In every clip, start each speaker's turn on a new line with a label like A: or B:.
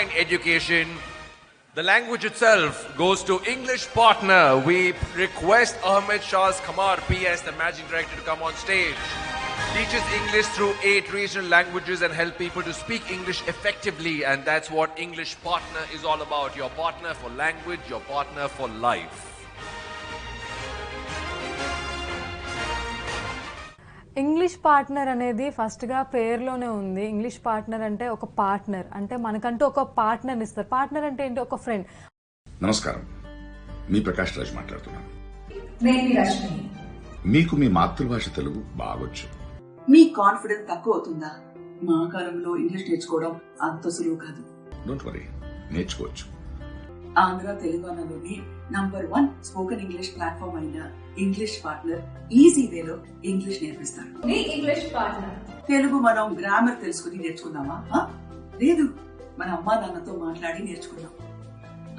A: empowering education. The language itself goes to English Partner. We request Ahmed Shahs Khamar PS, the Managing Director, to come on stage. Teaches English through 8 regional languages and help people to speak English effectively, and that's what English Partner is all about. Your partner for language, your partner for life.
B: English partner అనేది ఫస్ట్గా పేరులోనే ఉంది. English partner అంటే ఒక partner, అంటే మనకంటూ ఒక partner ఇస్తారు. పార్ట్నర్ అంటే ఏంటి? ఒక ఫ్రెండ్.
C: నమస్కారం, మీ ప్రకాష్ రాజ్ మాట్లాడుతున్నాను.
D: నేను రష్మి.
C: మీకు మీ మాతృభాష తెలుగు బాగొచ్చు.
D: మీ కాన్ఫిడెన్స్ తక్కువ అవుతుందా? మా కాలంలో ఇంగ్లీష్ నేర్చుకోవడం అంత సులువు కాదు.
C: డోంట్ వరీ, నేర్చుకోవచ్చు.
D: ఆంధ్ర తెలంగాణలోని #1 స్పోకెన్ ఇంగ్లీష్ ప్లాట్ఫామ్ అయిన ఇంగ్లీష్ పార్ట్నర్ ఈజీ వేలో ఇంగ్లీష్ నేర్పిస్తారు.
E: ఇంగ్లీష్ పార్ట్నర్
D: తెలుగు మనం గ్రామర్ తెలుసుకుని నేర్చుకుందామా? లేదు, మన అమ్మా నాన్నతో మాట్లాడి నేర్చుకుందాం.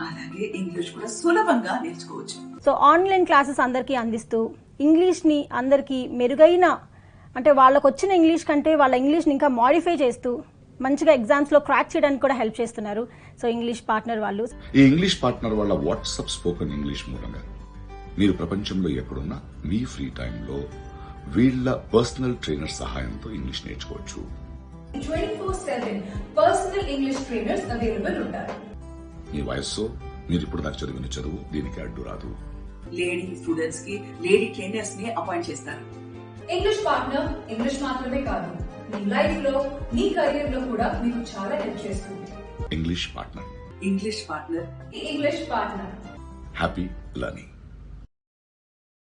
D: అలాగే ఇంగ్లీష్ కూడా సులభంగా నేర్చుకోవచ్చు.
F: సో ఆన్లైన్ క్లాసెస్ అందరికీ అందిస్తూ ఇంగ్లీష్ని అందరికీ మెరుగైన, అంటే వాళ్ళకు వచ్చిన ఇంగ్లీష్ కంటే వాళ్ళ ఇంగ్లీష్ని ఇంకా మాడిఫై చేస్తూ మంచిగా ఎగ్జామ్స్లో క్రాక్ చేయడానికి కూడా హెల్ప్ చేస్తున్నారు. సో ఇంగ్లీష్ పార్ట్నర్ వాళ్ళు.
C: ఈ ఇంగ్లీష్ పార్ట్నర్ వాళ్ళ వాట్సాప్ స్పోకెన్ ఇంగ్లీష్ మూలంగా మీరు ప్రపంచంలో ఎక్కడున్నా మీ ఫ్రీ టైంలో వీళ్ళ పర్సనల్ ట్రైనర్ సహాయంతో ఇంగ్లీష్ నేర్చుకోవచ్చు.
E: 24/7 పర్సనల్ ఇంగ్లీష్ ట్రైనర్స్ అవైలబుల్ ఉంటారు.
C: మీ వయస్సు, మీరు ఇప్పుడు నాకు చదివిన చదువు దీనికి అడ్డు రాదు.
D: లేడీ స్టూడెంట్స్ కి లేడీ ట్రైనర్స్ ని అపాయింట్ చేస్తారు.
E: ఇంగ్లీష్ పార్ట్నర్ ఇంగ్లీష్ మాత్రమే కాదు, మీ లైఫ్ లో, మీ కెరీర్ లో కూడా మీకు చాలా హెల్ప్ చేస్తుంది.
C: English partner.
D: English partner.
E: English partner.
C: Happy learning.